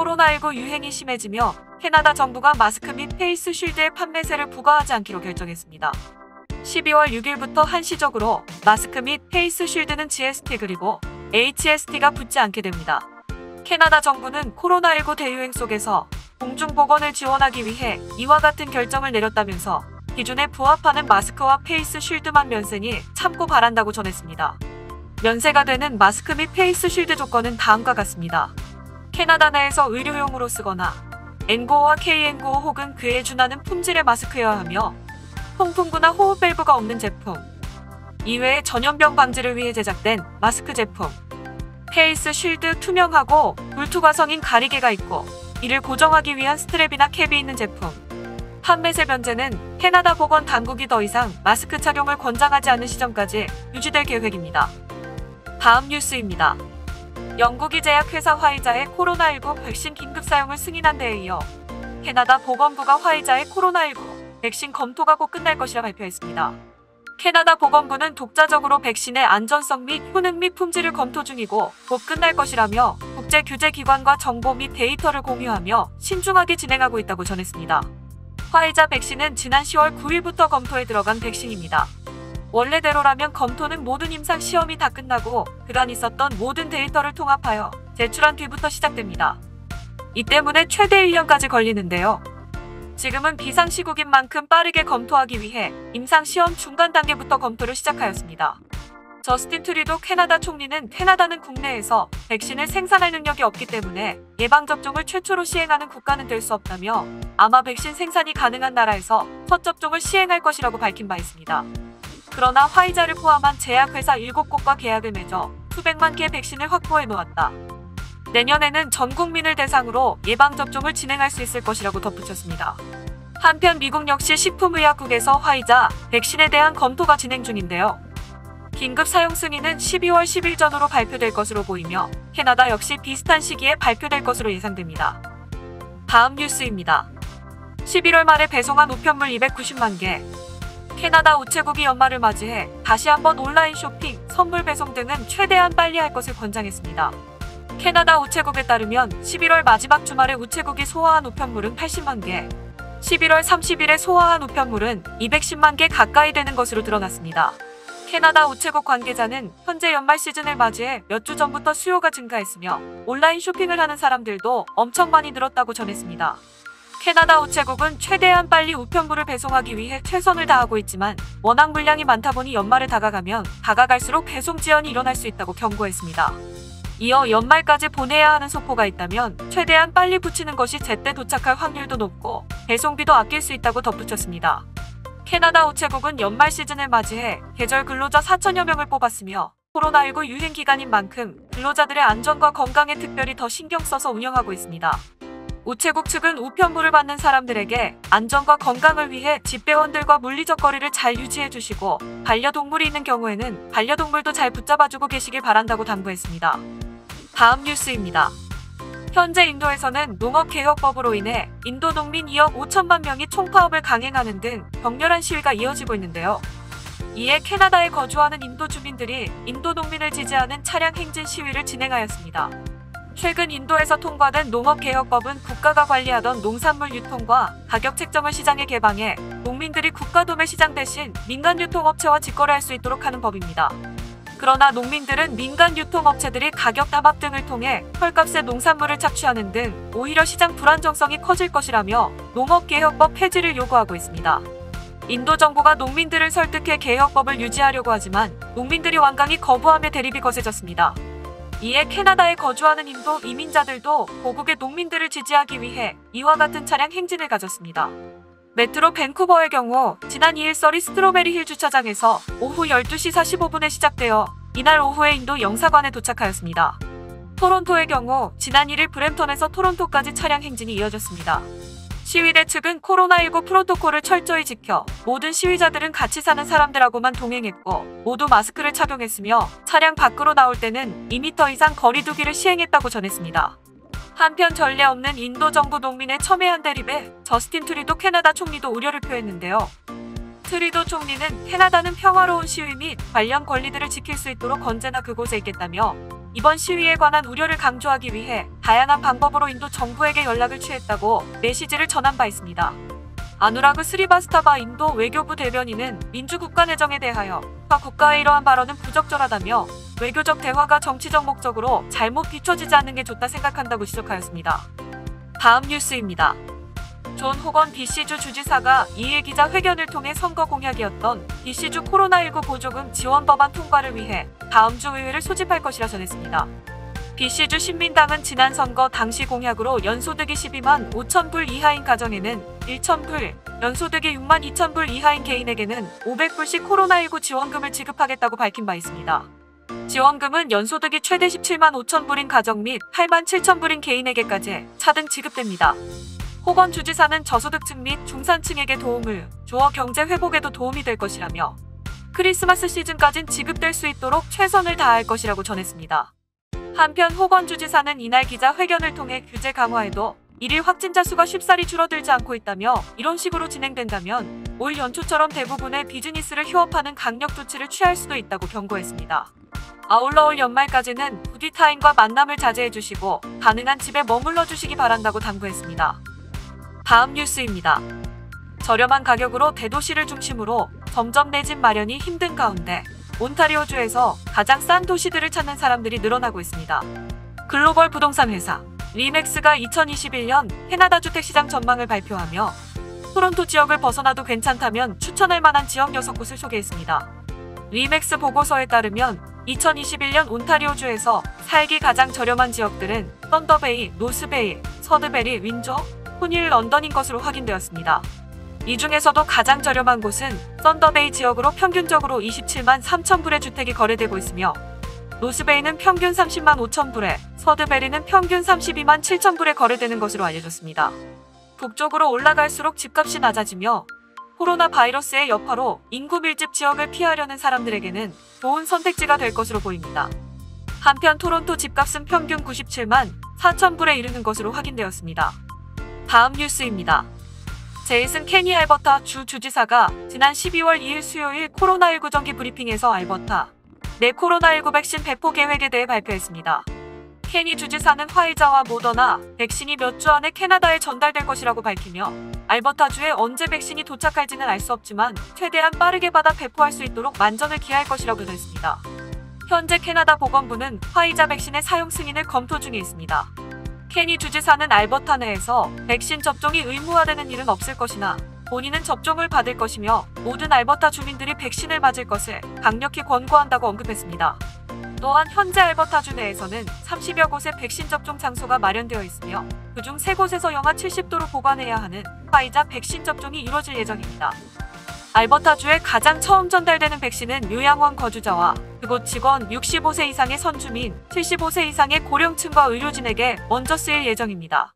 코로나19 유행이 심해지며 캐나다 정부가 마스크 및 페이스 쉴드의 판매세를 부과하지 않기로 결정했습니다. 12월 6일부터 한시적으로 마스크 및 페이스 쉴드는 GST 그리고 HST가 붙지 않게 됩니다. 캐나다 정부는 코로나19 대유행 속에서 공중보건을 지원하기 위해 이와 같은 결정을 내렸다면서 기준에 부합하는 마스크와 페이스 쉴드만 면세니 참고 바란다고 전했습니다. 면세가 되는 마스크 및 페이스 쉴드 조건은 다음과 같습니다. 캐나다 내에서 의료용으로 쓰거나 N95와 KN95 혹은 그에 준하는 품질의 마스크여야 하며 통풍구나 호흡 밸브가 없는 제품, 이외에 전염병 방지를 위해 제작된 마스크 제품, 페이스 쉴드 투명하고 물투과성인 가리개가 있고 이를 고정하기 위한 스트랩이나 캡이 있는 제품, 판매세 면제는 캐나다 보건 당국이 더 이상 마스크 착용을 권장하지 않는 시점까지 유지될 계획입니다. 다음 뉴스입니다. 영국이 제약회사 화이자의 코로나19 백신 긴급 사용을 승인한 데에 이어 캐나다 보건부가 화이자의 코로나19 백신 검토가 곧 끝날 것이라 발표했습니다. 캐나다 보건부는 독자적으로 백신의 안전성 및 효능 및 품질을 검토 중이고 곧 끝날 것이라며 국제규제기관과 정보 및 데이터를 공유하며 신중하게 진행하고 있다고 전했습니다. 화이자 백신은 지난 10월 9일부터 검토에 들어간 백신입니다. 원래대로라면 검토는 모든 임상 시험이 다 끝나고 그간 있었던 모든 데이터를 통합하여 제출한 뒤부터 시작됩니다. 이 때문에 최대 1년까지 걸리는데요. 지금은 비상시국인 만큼 빠르게 검토하기 위해 임상시험 중간 단계부터 검토를 시작하였습니다. 저스틴 트리도 캐나다 총리는 캐나다는 국내에서 백신을 생산할 능력이 없기 때문에 예방접종을 최초로 시행하는 국가는 될 수 없다며 아마 백신 생산이 가능한 나라에서 첫 접종을 시행할 것이라고 밝힌 바 있습니다. 그러나 화이자를 포함한 제약회사 7곳과 계약을 맺어 수백만 개 백신을 확보해 놓았다. 내년에는 전 국민을 대상으로 예방접종을 진행할 수 있을 것이라고 덧붙였습니다. 한편 미국 역시 식품의약국에서 화이자 백신에 대한 검토가 진행 중인데요. 긴급 사용 승인은 12월 10일 전후로 발표될 것으로 보이며 캐나다 역시 비슷한 시기에 발표될 것으로 예상됩니다. 다음 뉴스입니다. 11월 말에 배송한 우편물 290만 개. 캐나다 우체국이 연말을 맞이해 다시 한번 온라인 쇼핑, 선물 배송 등은 최대한 빨리 할 것을 권장했습니다. 캐나다 우체국에 따르면 11월 마지막 주말에 우체국이 소화한 우편물은 80만 개, 11월 30일에 소화한 우편물은 210만 개 가까이 되는 것으로 드러났습니다. 캐나다 우체국 관계자는 현재 연말 시즌을 맞이해 몇 주 전부터 수요가 증가했으며 온라인 쇼핑을 하는 사람들도 엄청 많이 늘었다고 전했습니다. 캐나다 우체국은 최대한 빨리 우편물을 배송하기 위해 최선을 다하고 있지만 워낙 물량이 많다 보니 연말에 다가가면 다가갈수록 배송 지연이 일어날 수 있다고 경고했습니다. 이어 연말까지 보내야 하는 소포가 있다면 최대한 빨리 붙이는 것이 제때 도착할 확률도 높고 배송비도 아낄 수 있다고 덧붙였습니다. 캐나다 우체국은 연말 시즌을 맞이해 계절 근로자 4천여 명을 뽑았으며 코로나19 유행 기간인 만큼 근로자들의 안전과 건강에 특별히 더 신경 써서 운영하고 있습니다. 우체국 측은 우편물을 받는 사람들에게 안전과 건강을 위해 집배원들과 물리적 거리를 잘 유지해 주시고 반려동물이 있는 경우에는 반려동물도 잘 붙잡아주고 계시길 바란다고 당부했습니다. 다음 뉴스입니다. 현재 인도에서는 농업개혁법으로 인해 인도 농민 2억 5천만 명이 총파업을 강행하는 등 격렬한 시위가 이어지고 있는데요. 이에 캐나다에 거주하는 인도 주민들이 인도 농민을 지지하는 차량 행진 시위를 진행하였습니다. 최근 인도에서 통과된 농업개혁법은 국가가 관리하던 농산물 유통과 가격 책정을 시장에 개방해 농민들이 국가도매 시장 대신 민간 유통업체와 직거래할 수 있도록 하는 법입니다. 그러나 농민들은 민간 유통업체들이 가격 담합 등을 통해 헐값에 농산물을 착취하는 등 오히려 시장 불안정성이 커질 것이라며 농업개혁법 폐지를 요구하고 있습니다. 인도 정부가 농민들을 설득해 개혁법을 유지하려고 하지만 농민들이 완강히 거부하며 대립이 거세졌습니다. 이에 캐나다에 거주하는 인도 이민자들도 고국의 농민들을 지지하기 위해 이와 같은 차량 행진을 가졌습니다. 메트로 밴쿠버의 경우 지난 2일 서리 스트로베리 힐 주차장에서 오후 12시 45분에 시작되어 이날 오후에 인도 영사관에 도착하였습니다. 토론토의 경우 지난 1일 브램턴에서 토론토까지 차량 행진이 이어졌습니다. 시위대 측은 코로나19 프로토콜을 철저히 지켜 모든 시위자들은 같이 사는 사람들하고만 동행했고 모두 마스크를 착용했으며 차량 밖으로 나올 때는 2m 이상 거리 두기를 시행했다고 전했습니다. 한편 전례 없는 인도 정부 농민의 첨예한 대립에 저스틴 트리도 캐나다 총리도 우려를 표했는데요. 트리도 총리는 캐나다는 평화로운 시위 및 관련 권리들을 지킬 수 있도록 언제나 그곳에 있겠다며 이번 시위에 관한 우려를 강조하기 위해 다양한 방법으로 인도 정부에게 연락을 취했다고 메시지를 전한 바 있습니다. 아누라그 스리바스타바 인도 외교부 대변인은 민주국가내정에 대하여 국가의 이러한 발언은 부적절하다며 외교적 대화가 정치적 목적으로 잘못 비춰지지 않는 게 좋다 생각한다고 지적하였습니다. 다음 뉴스입니다. 존 호건 BC주 주지사가 2일 기자회견을 통해 선거 공약이었던 BC주 코로나19 보조금 지원 법안 통과를 위해 다음 주 의회를 소집할 것이라 전했습니다. BC주 신민당은 지난 선거 당시 공약으로 연소득이 12만 5천 불 이하인 가정에는 1,000불, 연소득이 6만 2천 불 이하인 개인에게는 500불씩 코로나19 지원금을 지급하겠다고 밝힌 바 있습니다. 지원금은 연소득이 최대 17만 5천 불인 가정 및 8만 7천 불인 개인에게까지 차등 지급됩니다. 호건 주지사는 저소득층 및 중산층에게 도움을 주어 경제 회복에도 도움이 될 것이라며 크리스마스 시즌까진 지급될 수 있도록 최선을 다할 것이라고 전했습니다. 한편 호건 주지사는 이날 기자회견을 통해 규제 강화에도 일일 확진자 수가 쉽사리 줄어들지 않고 있다며 이런 식으로 진행된다면 올 연초처럼 대부분의 비즈니스를 휴업하는 강력 조치를 취할 수도 있다고 경고했습니다. 아울러 올 연말까지는 부디 타인과 만남을 자제해주시고 가능한 집에 머물러 주시기 바란다고 당부했습니다. 다음 뉴스입니다. 저렴한 가격으로 대도시를 중심으로 점점 내 집 마련이 힘든 가운데 온타리오주에서 가장 싼 도시들을 찾는 사람들이 늘어나고 있습니다. 글로벌 부동산 회사 리맥스가 2021년 캐나다 주택시장 전망을 발표하며 토론토 지역을 벗어나도 괜찮다면 추천할 만한 지역 6곳을 소개했습니다. 리맥스 보고서에 따르면 2021년 온타리오주에서 살기 가장 저렴한 지역들은 썬더베이, 노스베이, 서드베리, 윈저, 푸닐, 런던인 것으로 확인되었습니다. 이 중에서도 가장 저렴한 곳은 썬더베이 지역으로 평균적으로 27만 3천 불의 주택이 거래되고 있으며 노스베이는 평균 30만 5천 불에, 서드베리는 평균 32만 7천 불에 거래되는 것으로 알려졌습니다. 북쪽으로 올라갈수록 집값이 낮아지며 코로나 바이러스의 여파로 인구 밀집 지역을 피하려는 사람들에게는 좋은 선택지가 될 것으로 보입니다. 한편 토론토 집값은 평균 97만 4천 불에 이르는 것으로 확인되었습니다. 다음 뉴스입니다. 제이슨 케니 알버타 주 주지사가 지난 12월 2일 수요일 코로나19 정기 브리핑에서 알버타 내 코로나19 백신 배포 계획에 대해 발표했습니다. 케니 주지사는 화이자와 모더나 백신이 몇 주 안에 캐나다에 전달될 것이라고 밝히며 알버타주에 언제 백신이 도착할지는 알 수 없지만 최대한 빠르게 받아 배포할 수 있도록 만전을 기할 것이라고 전했습니다. 현재 캐나다 보건부는 화이자 백신의 사용 승인을 검토 중에 있습니다. 케니 주지사는 알버타 내에서 백신 접종이 의무화되는 일은 없을 것이나 본인은 접종을 받을 것이며 모든 알버타 주민들이 백신을 맞을 것을 강력히 권고한다고 언급했습니다. 또한 현재 알버타주 내에서는 30여 곳의 백신 접종 장소가 마련되어 있으며 그중 3곳에서 영하 70도로 보관해야 하는 화이자 백신 접종이 이루어질 예정입니다. 알버타주에 가장 처음 전달되는 백신은 요양원 거주자와 그곳 직원, 65세 이상의 선주민, 75세 이상의 고령층과 의료진에게 먼저 쓰일 예정입니다.